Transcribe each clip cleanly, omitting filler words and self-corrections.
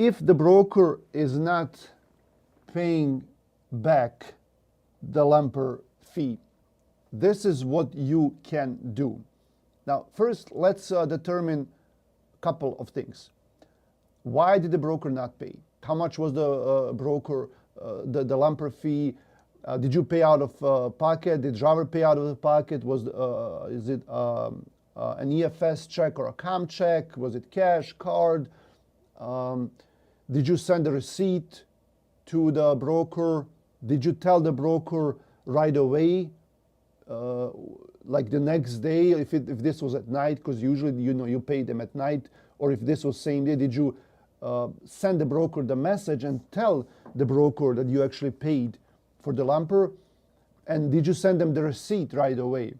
if the broker is not paying back the lumper fee, this is what you can do. Now, first, let's determine a couple of things. Why did the broker not pay? How much was the broker, the lumper fee? Did you pay out of pocket? Did driver pay out of the pocket? Is it an EFS check or a COM check? Was it cash, card? Did you send a receipt to the broker? Did you tell the broker right away, like the next day, if this was at night, because usually you pay them at night, or if this was same day, did you send the broker the message and tell the broker that you actually paid for the lumper? And did you send them the receipt right away?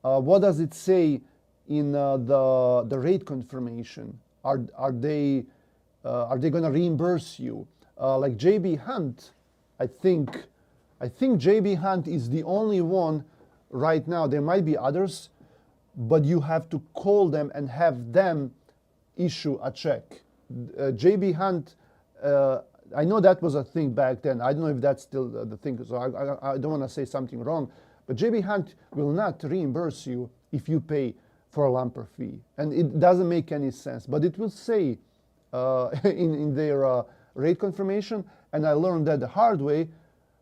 What does it say in the rate confirmation? Are they going to reimburse you? Like JB Hunt, I think JB Hunt is the only one right now. There might be others, but you have to call them and have them issue a check. JB Hunt, I know that was a thing back then. I don't know if that's still the thing, so I don't want to say something wrong. But JB Hunt will not reimburse you if you pay for a lumper fee. And it doesn't make any sense. But it will say in their rate confirmation, and I learned that the hard way.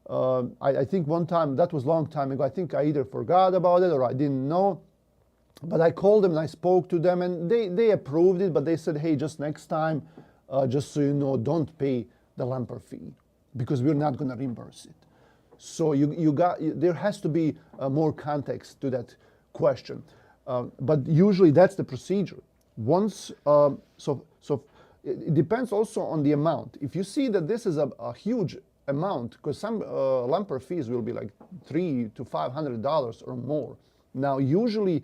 I think one time, that was a long time ago, I think I either forgot about it or I didn't know. But I called them and I spoke to them and they approved it, but they said, hey, just next time, just so you know, don't pay the lumper fee because we're not going to reimburse it. So there has to be more context to that question. But usually that's the procedure. Once, so it depends also on the amount. If you see that this is a huge amount, because some lumper fees will be like $300 to $500 or more. Now, usually,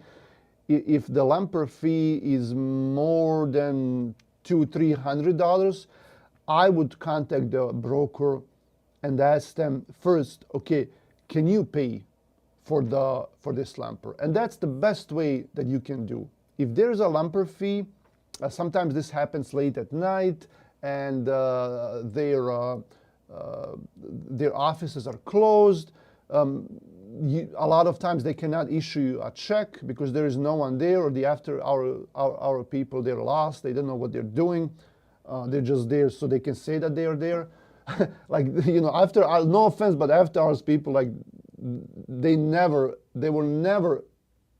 if the lumper fee is more than $200-300, I would contact the broker and ask them first, okay, can you pay for this lumper? And that's the best way that you can do. If there's a lumper fee, sometimes this happens late at night, and their offices are closed. A lot of times they cannot issue a check because there is no one there, or the after-hour people, they're lost. They don't know what they're doing. They're just there so they can say that they are there. Like, after, no offense, but after-hours people, like, they were never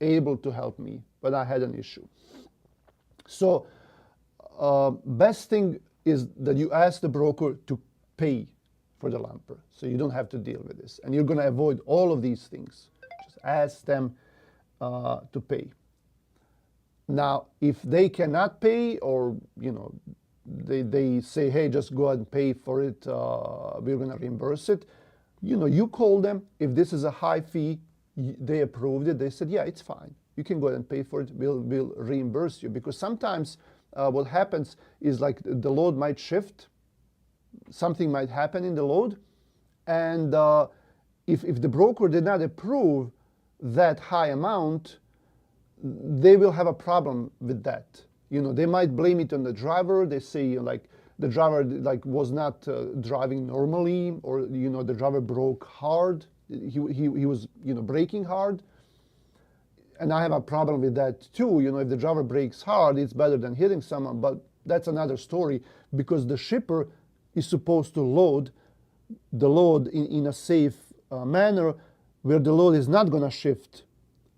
able to help me when I had an issue. So best thing is that you ask the broker to pay for the lumper, so you don't have to deal with this, and you're going to avoid all of these things. Just ask them to pay. Now, if they cannot pay, or they say, hey, just go ahead and pay for it, we're going to reimburse it. You call them. If this is a high fee, they approved it. They said, yeah, it's fine. You can go ahead and pay for it. We'll reimburse you, because sometimes what happens is, like, the load might shift. Something might happen in the load, and if the broker did not approve that high amount, they will have a problem with that. They might blame it on the driver. They say, like, the driver was not driving normally, or the driver broke hard. He was braking hard. And I have a problem with that too. If the driver brakes hard, it's better than hitting someone, but that's another story, because the shipper is supposed to load the load in a safe manner, where the load is not going to shift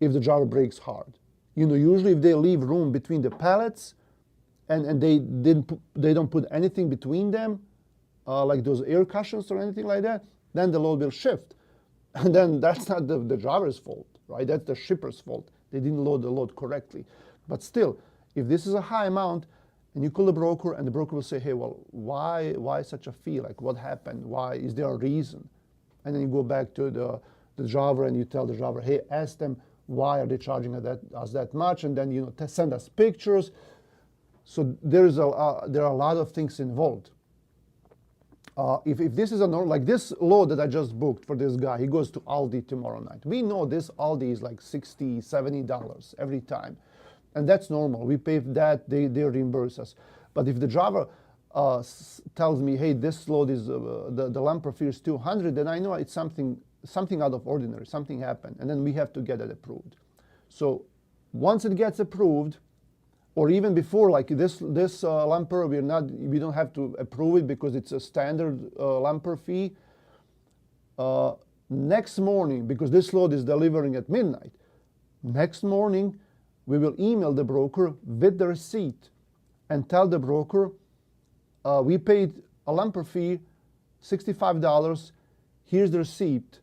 if the driver brakes hard. Usually if they leave room between the pallets and they don't put anything between them, like those air cushions or anything like that, then the load will shift. And then that's not the driver's fault, right? That's the shipper's fault. They didn't load the load correctly. But still, if this is a high amount, and you call the broker, and the broker will say, hey, well, why such a fee? Like, what happened? Why? Is there a reason? And then you go back to the driver and you tell the driver, hey, ask them, why are they charging us that much? And then, send us pictures. So there are a lot of things involved. If this is like this load that I just booked for this guy, he goes to Aldi tomorrow night. We know this Aldi is like $60, $70 every time. And that's normal. We pay that, they reimburse us. But if the driver tells me, hey, this load is the lumper fee is 200, then I know it's something out of ordinary, something happened, and then we have to get it approved. So once it gets approved, or even before, like this lumper, we don't have to approve it because it's a standard lumper fee. Next morning, because this load is delivering at midnight, next morning we will email the broker with the receipt and tell the broker, we paid a lumper fee, $65, here's the receipt.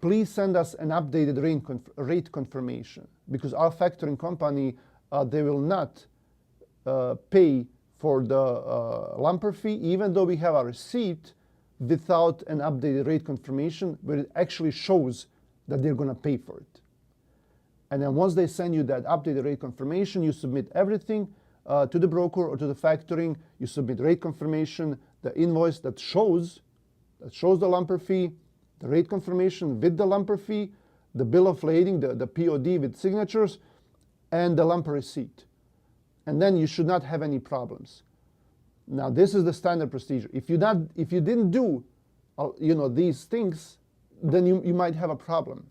Please send us an updated rate confirmation, because our factoring company, they will not pay for the lumper fee, even though we have a receipt, without an updated rate confirmation where it actually shows that they're going to pay for it. And then once they send you that updated rate confirmation, you submit everything to the broker or to the factoring. You submit rate confirmation, the invoice that shows the lumper fee, the rate confirmation with the lumper fee, the bill of lading, the POD with signatures, and the lumper receipt. And then you should not have any problems. Now, this is the standard procedure. If you didn't do these things, then you might have a problem.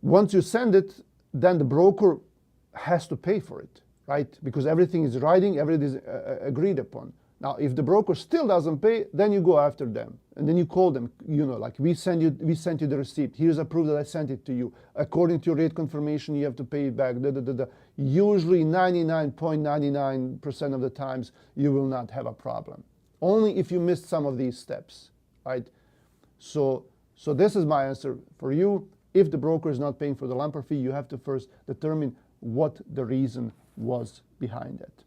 Once you send it, then the broker has to pay for it, right? Because everything is writing, everything is agreed upon. Now, if the broker still doesn't pay, then you go after them, and then you call them. Like we sent you the receipt. Here's a proof that I sent it to you. According to your rate confirmation, you have to pay it back. Usually, 99.99% of the times, you will not have a problem. Only if you missed some of these steps, right? So this is my answer for you. If the broker is not paying for the lumper fee, you have to first determine what the reason was behind it.